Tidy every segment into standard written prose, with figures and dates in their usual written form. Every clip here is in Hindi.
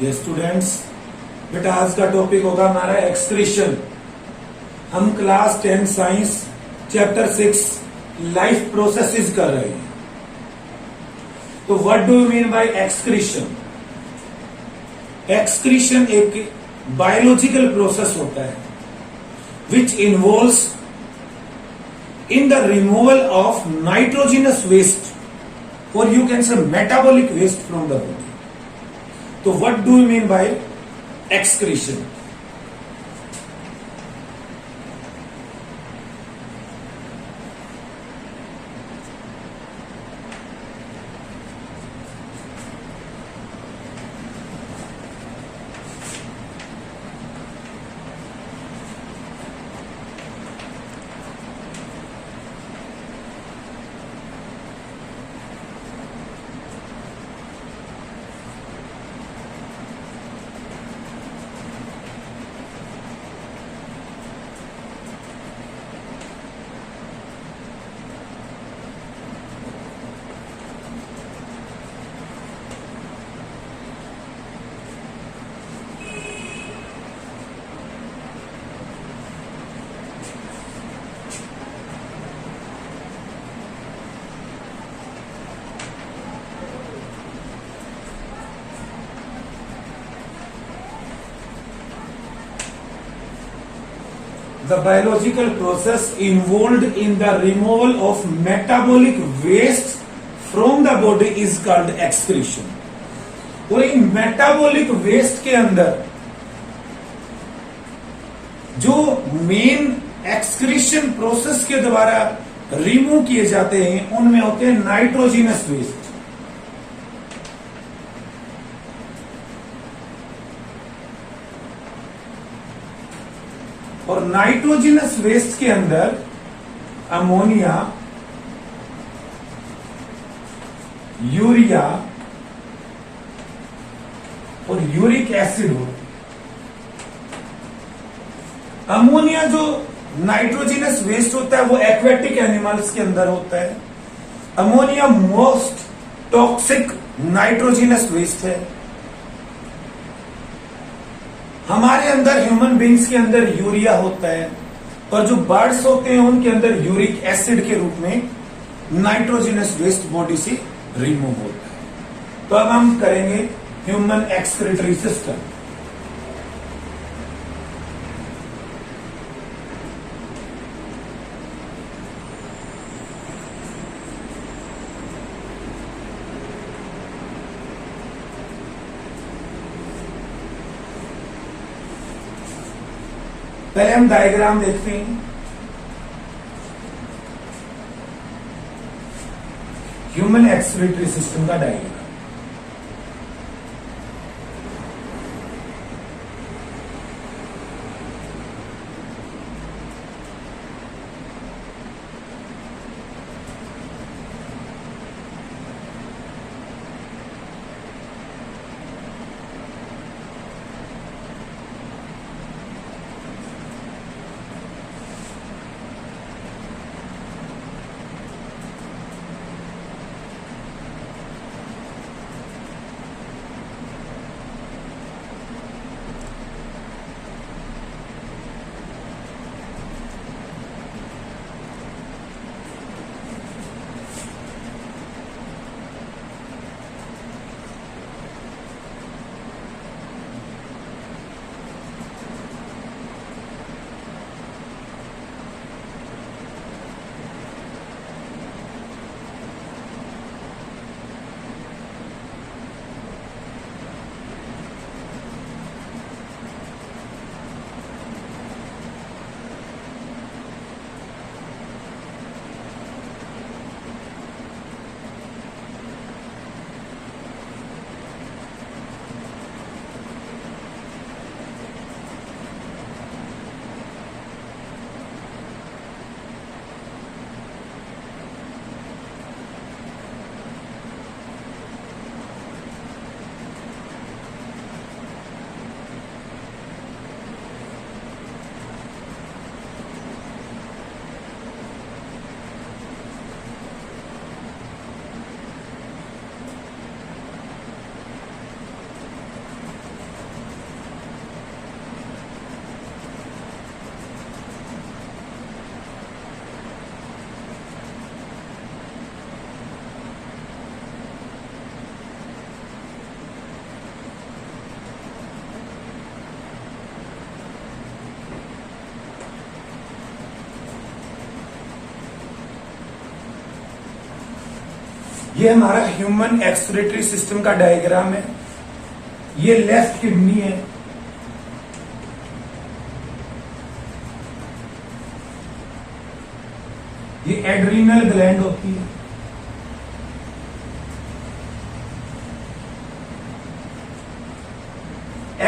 ये स्टूडेंट्स, बेटा आज का टॉपिक होगा हमारा एक्सक्रीशन। हम class 10 science chapter 6 life processes कर रहे हैं। तो what do you mean by excretion? Excretion एक बायोलॉजिकल प्रोसेस होता है which involves in the removal of nitrogenous waste, or you can say metabolic waste from the body. So what do you mean by excretion? The biological process involved in the removal of metabolic waste from the body is called excretion. और इन मेटाबॉलिक वेस्ट के अंदर जो मेन एक्सक्रीशन प्रोसेस के द्वारा रिमूव किए जाते हैं उनमें होते हैं नाइट्रोजिनस वेस्ट। और नाइट्रोजिनस वेस्ट के अंदर अमोनिया, यूरिया और यूरिक एसिड हो। अमोनिया जो नाइट्रोजिनस वेस्ट होता है वो एक्वेटिक एनिमल्स के अंदर होता है। Ammonia most toxic nitrogenous waste है। हमारे अंदर ह्यूमन बींग्स के अंदर यूरिया होता है और जो बर्ड्स होते हैं उनके अंदर यूरिक एसिड के रूप में नाइट्रोजिनस वेस्ट बॉडी से रिमूव होता है। तो अब हम करेंगे ह्यूमन एक्सक्रीटरी सिस्टम। पहले हम डायग्राम देखते हैं। ह्यूमन एक्सक्रीटरी सिस्टम का डायग्राम। ये हमारा ह्यूमन एक्सक्रीटरी सिस्टम का डायग्राम है। ये लेफ्ट किडनी है, ये एड्रीनल ग्लैंड होती है,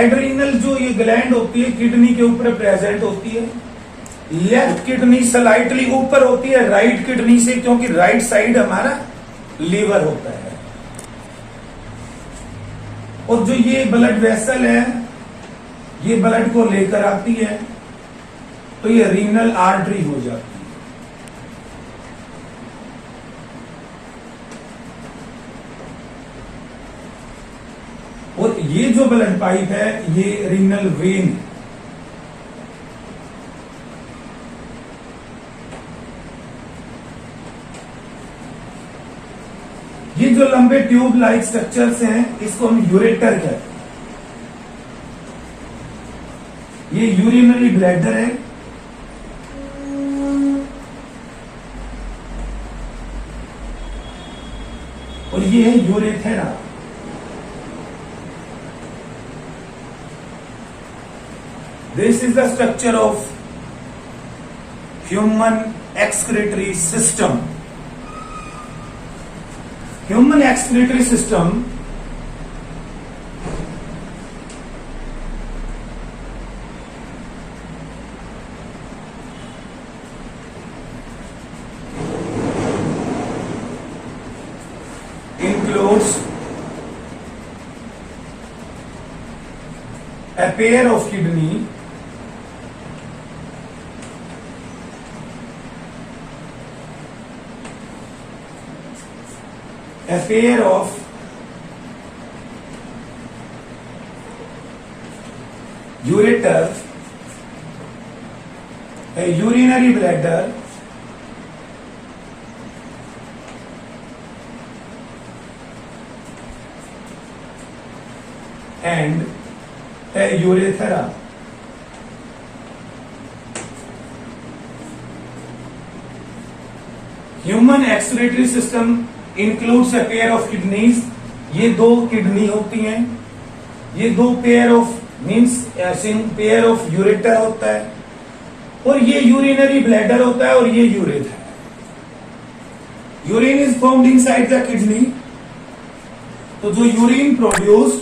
एड्रीनल जो ये ग्लैंड होती है किडनी के ऊपर प्रेजेंट होती है। लेफ्ट किडनी स्लाइटली ऊपर होती है राइट किडनी से, क्योंकि राइट साइड हमारा लीवर होता है। और जो ये ब्लड वेसल है, ये ब्लड को लेकर आती है, तो ये रीनल आर्टरी हो जाती है। और ये जो ब्लड पाइप है, ये रीनल वेन है। ये जो लंबे ट्यूब लाइक स्ट्रक्चर्स हैं, इसको हम यूरेटर कहते हैं। ये यूरिनरी ब्लैडर है, और ये है यूरेथेरा। This is the structure of human excretory system. Human excretory system includes a pair of kidney, a pair of ureter, a urinary bladder, and a urethra. Human excretory system includes a pair of kidneys. ये दो किडनी होती हैं, ये दो pair of means pair of ureter होता है, और ये यूरिनरी ब्लैडर होता है, और ये यूरेथर है। Urine is formed inside the kidney. तो जो urine produce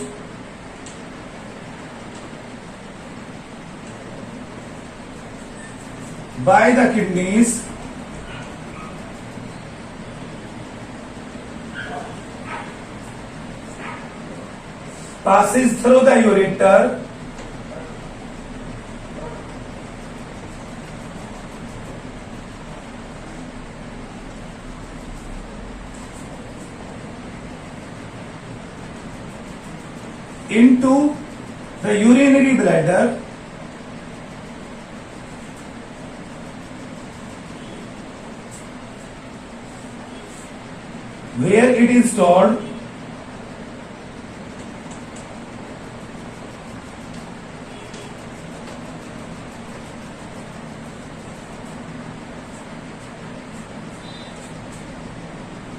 by the kidneys passes through the ureter into the urinary bladder, where it is stored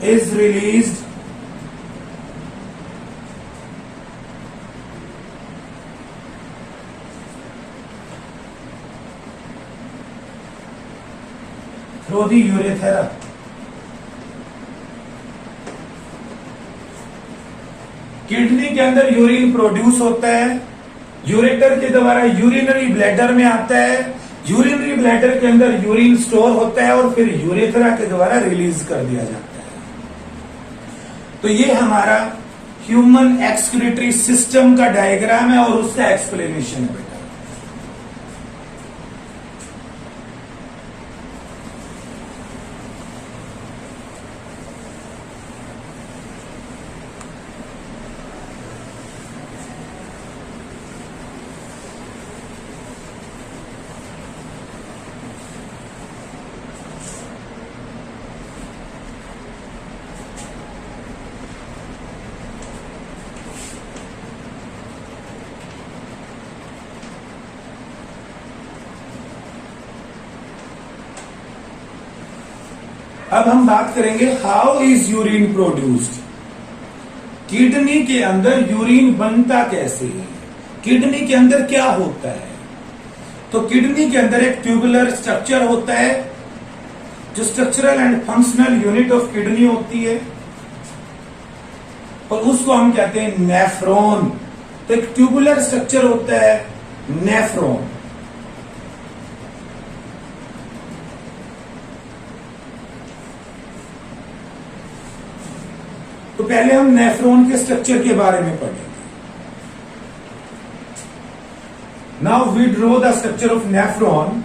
is released through the urethra. Kidney के अंदर यूरिन प्रोड्यूस होता है, यूरेटर के द्वारा यूरिनरी ब्लैडर में आता है, यूरिनरी ब्लैडर के अंदर यूरिन स्टोर होता है, और फिर यूरेथ्रा के द्वारा रिलीज कर दिया जाता है। तो ये हमारा ह्यूमन एक्सक्रीटरी सिस्टम का डायग्राम है और उसका एक्सप्लेनेशन है बेटा। अब हम बात करेंगे how is urine produced. Kidney के अंदर यूरिन बनता कैसे है, किडनी के अंदर क्या होता है। तो किडनी के अंदर एक ट्यूबुलर स्ट्रक्चर होता है जो structural and functional unit of kidney होती है, और उसको हम कहते हैं नेफ्रॉन। तो एक ट्यूबुलर स्ट्रक्चर होता है नेफ्रॉन। तो पहले हम नेफ्रॉन के स्ट्रक्चर के बारे में पढ़ेंगे। Now we draw the structure of nephron.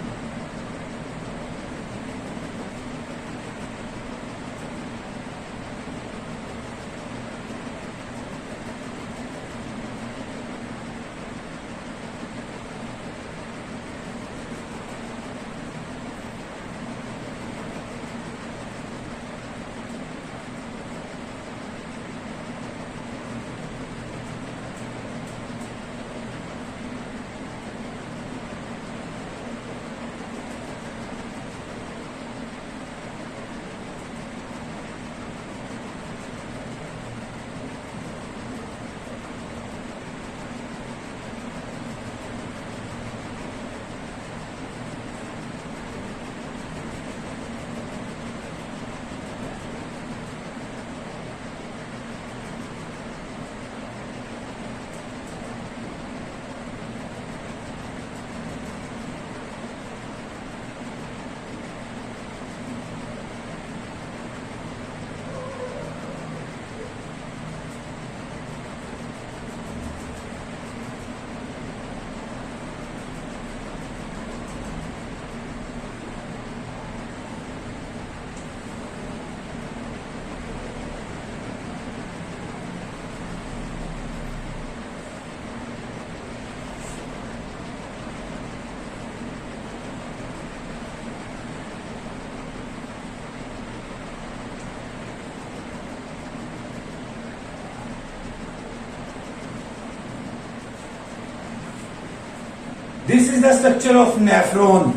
This is the structure of nephron.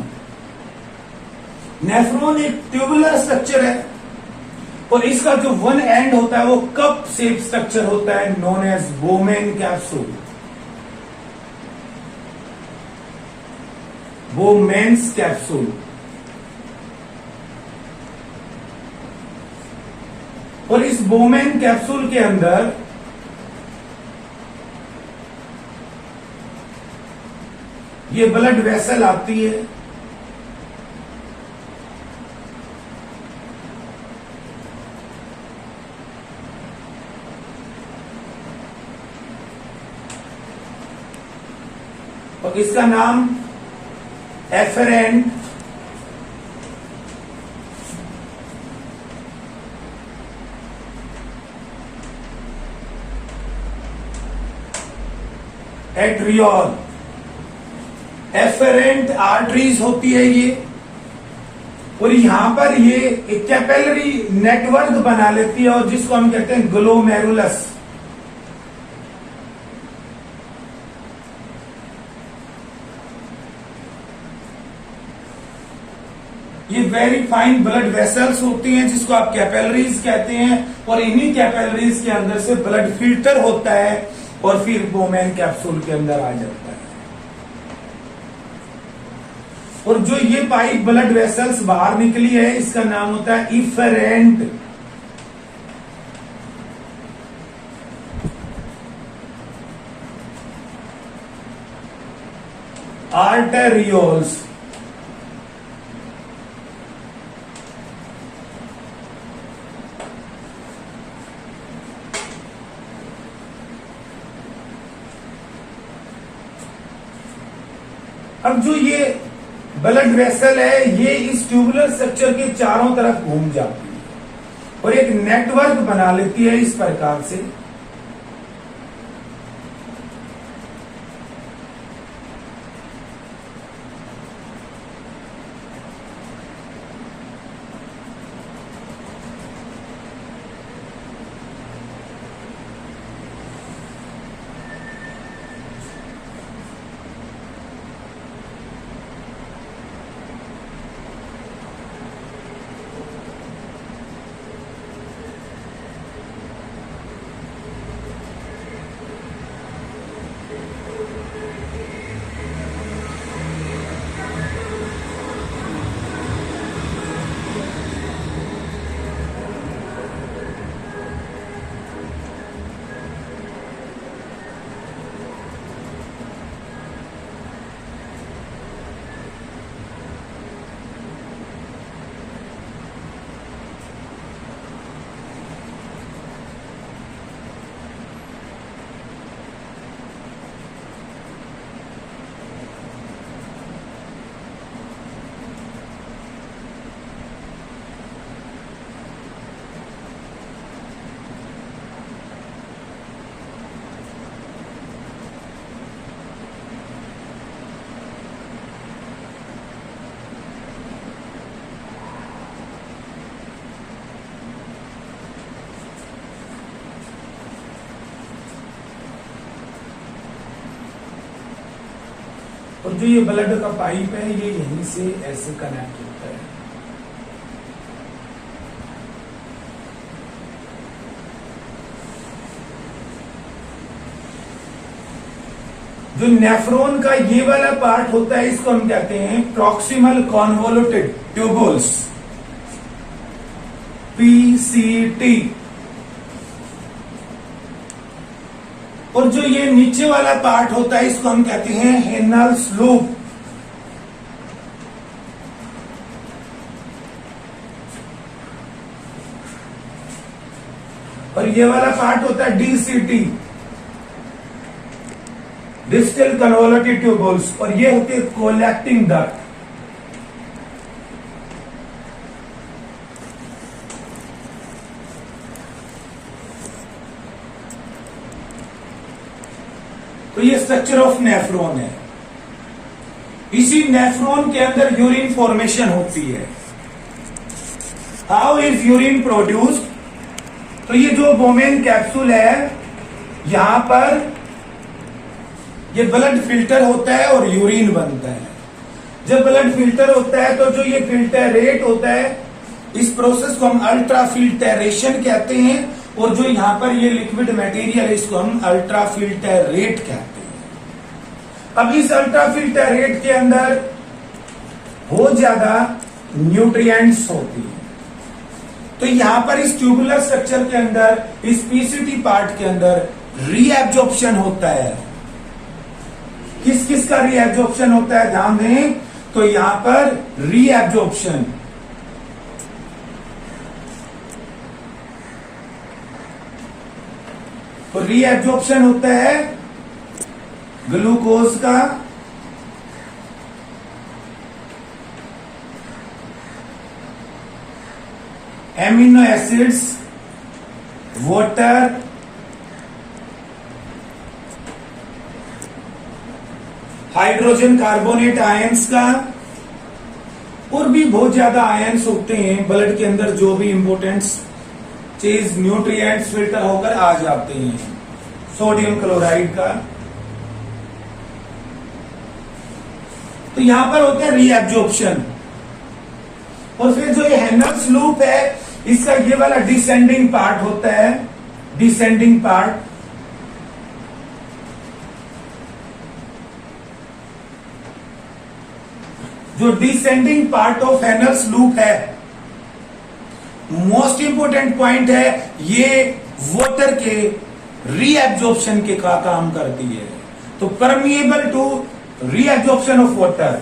Nephron एक ट्यूबुलर स्ट्रक्चर है और इसका जो वन एंड होता है वो कप शेप स्ट्रक्चर होता है known as Bowman capsule. Bowman's capsule. और इस बोमेन कैप्सूल के अंदर ये ब्लड वेसल आती है। और इसका नाम एफरेंट एट्रियोल। एफरेंट आर्टरीज होती है ये, और यहां पर ये एक कैपिलरी नेटवर्क बना लेती है और जिसको हम कहते हैं ग्लोमेरुलस। ये वेरी फाइन ब्लड वेसल्स होती हैं जिसको आप कैपिलरीज कहते हैं, और इन्हीं कैपिलरीज के अंदर से ब्लड फिल्टर होता है और फिर बोमेन कैप्सूल के अंदर आ जाता है। और जो ये पाइप ब्लड वेसल्स बाहर निकली है इसका नाम होता है इफरेंट। आर्टेरियोल्स। अब जो ये ब्लड वेसल है ये इस ट्यूबुलर स्ट्रक्चर के चारों तरफ घूम जाती है और एक नेटवर्क बना लेती है इस प्रकार से। और जो ये ब्लड का पाइप है ये यहीं से ऐसे कनेक्ट होता है। जो नेफ्रॉन का ये वाला पार्ट होता है इसको हम कहते हैं प्रॉक्सिमल कॉन्वोल्यूटेड ट्यूबुल्स, पीसीटी। और जो ये नीचे वाला पार्ट होता है इसको हम कहते हैं हेनल्स लूप। और ये वाला पार्ट होता है डीसीटी, डिस्टल कन्वोल्यूटेड ट्यूबुल्स। और ये होते हैं कोलेक्टिंग डक्ट। तो ये स्ट्रक्चर ऑफ नेफ्रॉन है। इसी नेफ्रॉन के अंदर यूरिन फॉर्मेशन होती है। How is urine produced? तो ये जो बोमेन कैप्सूल है यहां पर ये ब्लड फिल्टर होता है और यूरिन बनता है। जब ब्लड फिल्टर होता है तो जो ये फिल्टरेट होता है इस प्रोसेस को हम अल्ट्रा फिल्टरेशन कहते हैं। और जो यहां पर ये लिक्विड मटेरियल है इसको हम अल्ट्रा फिल्टरेट कहते हैं। अब इस अल्ट्रा फिल्टरेट के अंदर बहुत ज्यादा न्यूट्रिएंट्स होती है। तो यहां पर इस ट्यूबुलर स्ट्रक्चर के अंदर इस पीसीटी पार्ट के अंदर रीएब्जॉर्प्शन होता है। किस किस का रीएब्जॉर्प्शन होता है ध्यान दें। तो यहां पर रीएब्जॉर्प्शन तो रीएब्जॉर्प्शन होता है ग्लूकोज का, amino acids, water, hydrogen carbonate ions का। और भी बहुत ज्यादा आयंस होते हैं ब्लड के अंदर जो भी इंपोर्टेंट चीज न्यूट्रिएंट्स फिल्टर होकर आ जाते हैं। सोडियम क्लोराइड का। तो यहां पर होता है रीएब्जॉर्प्शन। और फिर जो ये हेनल्स लूप है इसका ये वाला डिसेंडिंग पार्ट होता है, डिसेंडिंग पार्ट। जो डिसेंडिंग पार्ट ऑफ हेनल्स लूप है मोस्ट इंपोर्टेंट पॉइंट है, ये वाटर के रीएब्जॉर्प्शन के का काम करती है। तो permeable to reabsorption of water.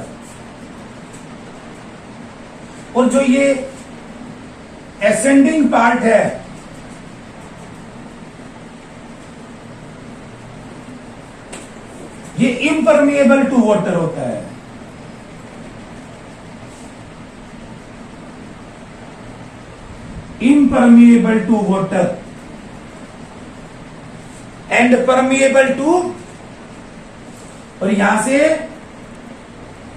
और जो ये एसेंडिंग पार्ट है ये इम्परमिएबल टू वाटर होता है। impermeable to water and permeable to, और यहां से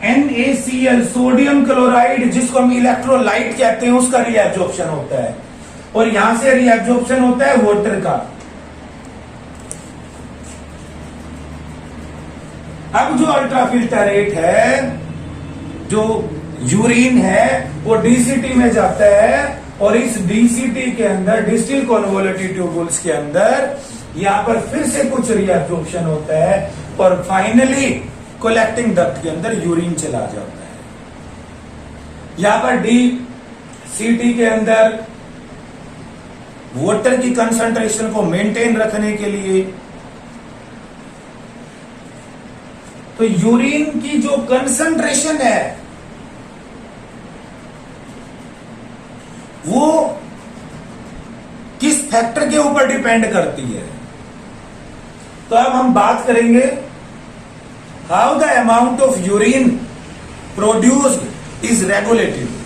NaCl सोडियम क्लोराइड जिसको हम इलेक्ट्रोलाइट कहते हैं उसका रीएब्जॉर्प्शन होता है। और यहां से रीएब्जॉर्प्शन होता है वाटर का। अब जो अल्ट्राफिल्टरेट है, जो यूरिन है वो डीसीटी में जाता है। और इस डीसीटी के अंदर डिस्टिल कॉन्वोल्यूटेड ट्यूबुल्स के अंदर यहां पर फिर से कुछ रीएब्जॉर्प्शन होता है और फाइनली कलेक्टिंग डक्ट के अंदर यूरिन चला जाता है। यहां पर डीसीटी के अंदर वाटर की कंसंट्रेशन को मेंटेन रखने के लिए तो यूरिन की जो कंसंट्रेशन है वो किस फैक्टर के ऊपर डिपेंड करती है। तो अब हम बात करेंगे how the amount of urine produced is regulated.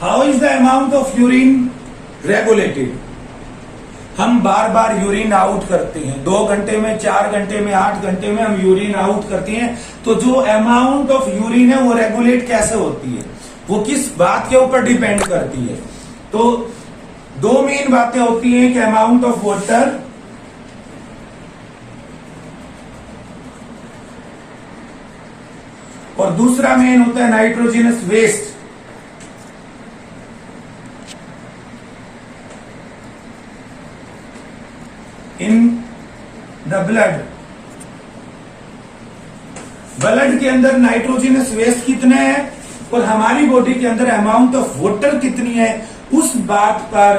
How is the amount of urine regulated? हम बार बार यूरिन आउट करते हैं, 2 घंटे में, 4 घंटे में, 8 घंटे में हम यूरिन आउट करते हैं। तो जो अमाउंट ऑफ यूरिन है वो रेगुलेट कैसे होती है, वो किस बात के ऊपर डिपेंड करती है? तो 2 मेन बातें होती हैं कि अमाउंट ऑफ वाटर और दूसरा मेन होता है nitrogenous waste. In the blood के अंदर नाइट्रोजनस वेस्ट कितने हैं और हमारी बॉडी के अंदर अमाउंट ऑफ वाटर कितनी है, उस बात पर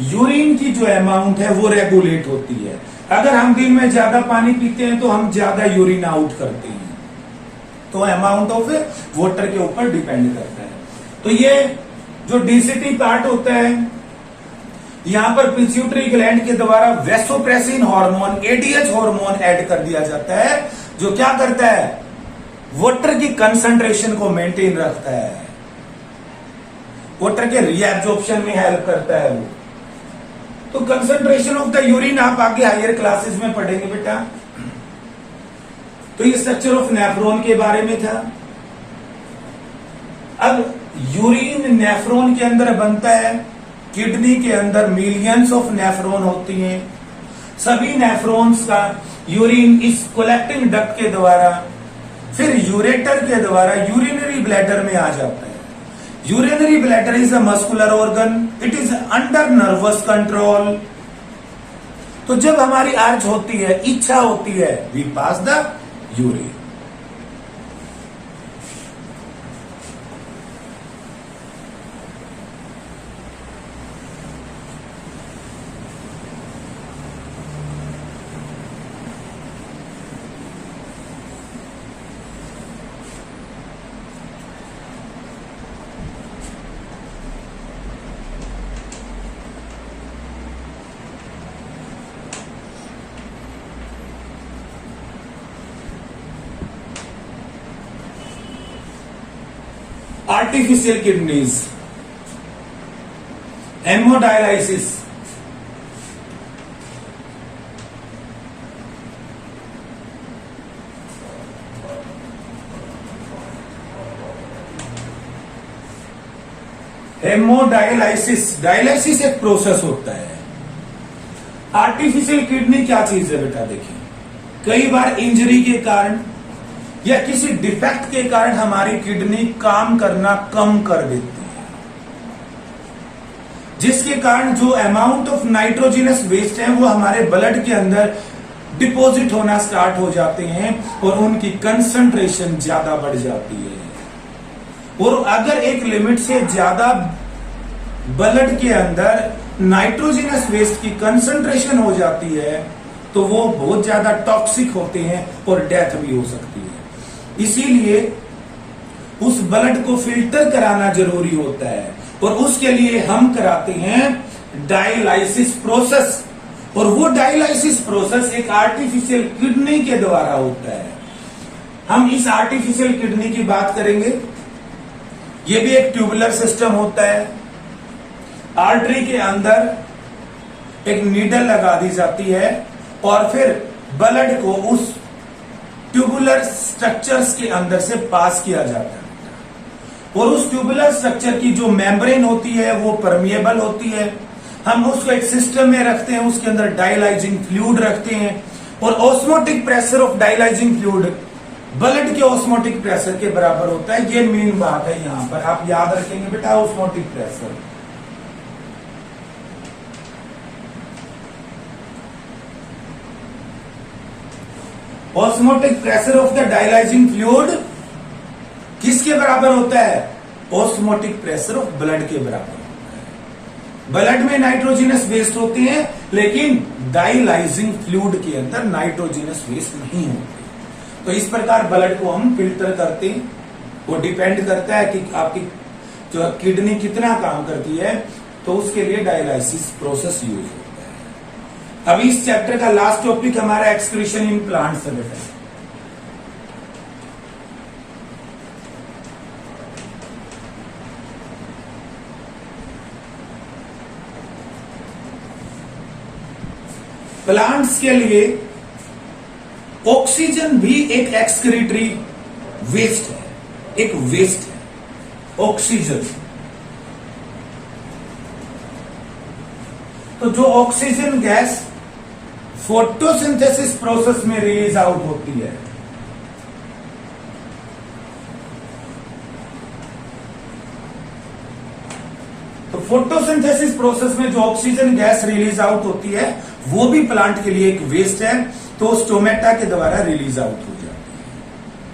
यूरिन की जो अमाउंट है वो रेगुलेट होती है। अगर हम दिन में ज्यादा पानी पीते हैं तो हम ज्यादा यूरिन आउट करते हैं, तो अमाउंट ऑफ वाटर के ऊपर डिपेंड करता है। तो ये जो डेंसिटी पार्ट होता है, यहां पर पिट्यूटरी ग्लैंड के द्वारा vasopressin hormone, ADH hormone add कर दिया जाता है, जो क्या करता है, वाटर की कंसंट्रेशन को मेंटेन रखता है, वाटर के रीएब्जॉर्प्शन में हेल्प करता है वो। तो कंसंट्रेशन ऑफ द यूरिन आप आगे हायर क्लासेस में पढ़ेंगे बेटा। तो ये स्ट्रक्चर ऑफ नेफ्रॉन के बारे में था। अब यूरिन नेफ्रॉन के अंदर बनता है, किडनी के अंदर मिलियंस ऑफ नेफ्रॉन होती हैं। सभी नेफ्रॉन्स का यूरिन इस कलेक्टिंग डक्ट के द्वारा फिर यूरेटर के द्वारा यूरिनरी ब्लैडर में आ जाता है। Urinary bladder is a muscular organ, it is under nervous control. तो जब हमारी अर्ज होती है, इच्छा होती है, we pass the urine. Artificial kidneys, haemodialysis, dialysis एक प्रोसेस होता है। आर्टिफिशियल किडनी क्या चीज है बेटा? देखिए, कई बार इंजरी के कारण या किसी डिफेक्ट के कारण हमारी किडनी काम करना कम कर देती है, जिसके कारण जो अमाउंट ऑफ नाइट्रोजनस वेस्ट है वो हमारे ब्लड के अंदर डिपॉजिट होना स्टार्ट हो जाते हैं और उनकी कंसंट्रेशन ज्यादा बढ़ जाती है। और अगर एक लिमिट से ज्यादा ब्लड के अंदर नाइट्रोजनस वेस्ट की कंसंट्रेशन हो जाती है तो वो बहुत ज्यादा टॉक्सिक होते हैं और डेथ भी हो सकती है। इसीलिए उस ब्लड को फिल्टर कराना जरूरी होता है और उसके लिए हम कराते हैं डायलाइसिस प्रोसेस। और वो डायलाइसिस प्रोसेस एक आर्टिफिशियल किडनी के द्वारा होता है। हम इस आर्टिफिशियल किडनी की बात करेंगे। ये भी एक ट्यूबुलर सिस्टम होता है। आर्टरी के अंदर एक नीडल लगा दी जाती है और फिर ब्लड को उस ट्यूबुलर स्ट्रक्चर्स के अंदर से पास किया जाता है और उस ट्यूबुलर स्ट्रक्चर की जो मेम्ब्रेन होती है वो परमिएबल होती है। हम उसको एक सिस्टम में रखते हैं, उसके अंदर डायलाइजिंग फ्लूइड रखते हैं और osmotic pressure of dialysing fluid blood के ऑस्मोटिक प्रेशर के बराबर होता है। ये मेन बात है, यहां पर आप याद रखेंगे बेटा, osmotic pressure. Osmotic pressure of the dialysing fluid किसके बराबर होता है? ऑस्मोटिक प्रेशर ऑफ ब्लड के बराबर होता है। ब्लड में नाइट्रोजनस वेस्ट होते हैं लेकिन डायलाइजिंग फ्लूइड के अंदर नाइट्रोजनस वेस्ट नहीं होते। तो इस प्रकार ब्लड को हम फिल्टर करते हैं। वो डिपेंड करता है कि आपकी जो किडनी कितना काम करती है, तो उसके लिए डायलाइसिस प्रोसेस यूज होता है। अभी इस चैप्टर का लास्ट टॉपिक हमारा एक्सक्रीशन इन प्लांट्स है बेटा। प्लांट्स के लिए ऑक्सीजन भी एक एक्सक्रीटरी वेस्ट है, एक वेस्ट है ऑक्सीजन। तो जो ऑक्सीजन गैस फोटोसिंथेसिस प्रोसेस में रिलीज आउट होती है, तो फोटोसिंथेसिस प्रोसेस में जो ऑक्सीजन गैस रिलीज आउट होती है वो भी प्लांट के लिए एक वेस्ट है, तो स्टोमेटा के द्वारा रिलीज आउट हो जाती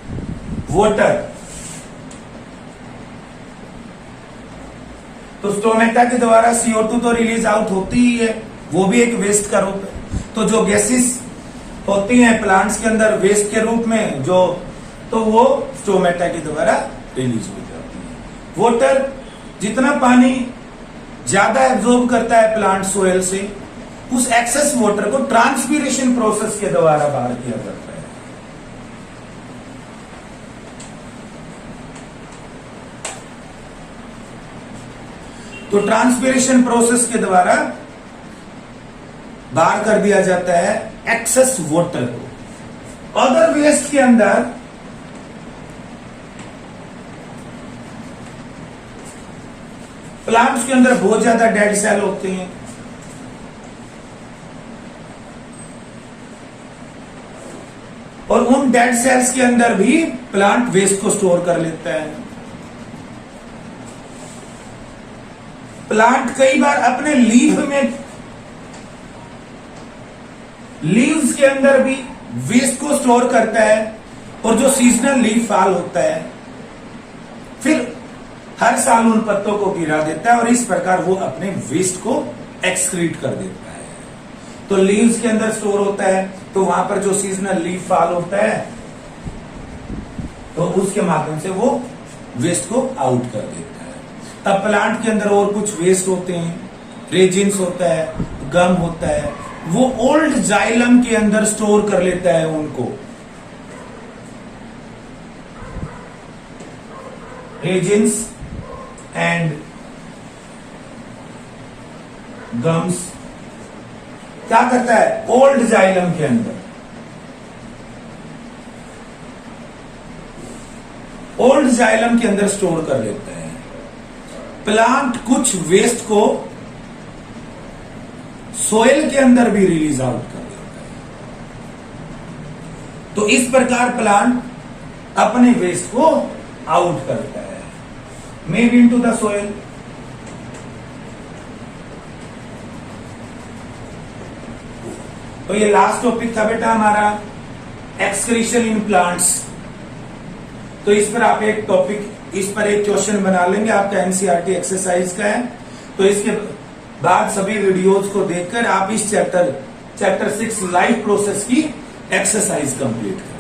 है। वाटर, तो स्टोमेटा के द्वारा CO2 तो रिलीज आउट होती ही है, वो भी एक वेस्ट का रूप है। तो जो गैसेस होती हैं प्लांट्स के अंदर वेस्ट के रूप में जो, तो वो स्टोमेटा के द्वारा रिलीज हो जाती है। वाटर, जितना पानी ज्यादा एब्जॉर्ब करता है प्लांट सोयल से, उस एक्सेस वाटर को ट्रांसपीरेशन प्रोसेस के द्वारा बाहर किया जाता है। तो ट्रांसपीरेशन प्रोसेस के द्वारा बाहर कर दिया जाता है एक्सेस वाटर को। अदर वेस्ट के अंदर प्लांट्स के अंदर बहुत ज्यादा डेड सेल होते हैं, और उन डेड सेल्स के अंदर भी प्लांट वेस्ट को स्टोर कर लेता है। प्लांट कई बार अपने लीव्स के अंदर भी वेस्ट को स्टोर करता है, और जो सीजनल लीफ फॉल होता है फिर हर साल उन पत्तों को गिरा देता है, और इस प्रकार वो अपने वेस्ट को एक्सक्रीट कर देता है। तो लीव्स के अंदर स्टोर होता है, तो वहां पर जो सीजनल लीफ फॉल होता है तो उसके माध्यम से वो वेस्ट को आउट कर देता है। तब प्लांट के अंदर और कुछ वेस्ट होते हैं, रेजिन्स होता है, गम होता है, वो ओल्ड जाइलम के अंदर स्टोर कर लेता है उनको। रेजिन्स एंड गम्स क्या करता है, ओल्ड जाइलम के अंदर, ओल्ड जाइलम के अंदर स्टोर कर लेता है। प्लांट कुछ वेस्ट को सोयल के अंदर भी रिलीज आउट कर देता है। तो इस प्रकार प्लांट अपने वेस्ट को आउट करता है, may be into the soil. तो ये लास्ट टॉपिक था बेटा हमारा, एक्सक्रीशन इन प्लांट्स। तो इस पर आप एक टॉपिक, इस पर एक क्वेश्चन बना लेंगे, आपका एनसीईआरटी एक्सरसाइज का है। तो इसके बाद सभी वीडियोस को देखकर आप इस चैप्टर 6 लाइफ प्रोसेस की एक्सरसाइज कंप्लीट करें।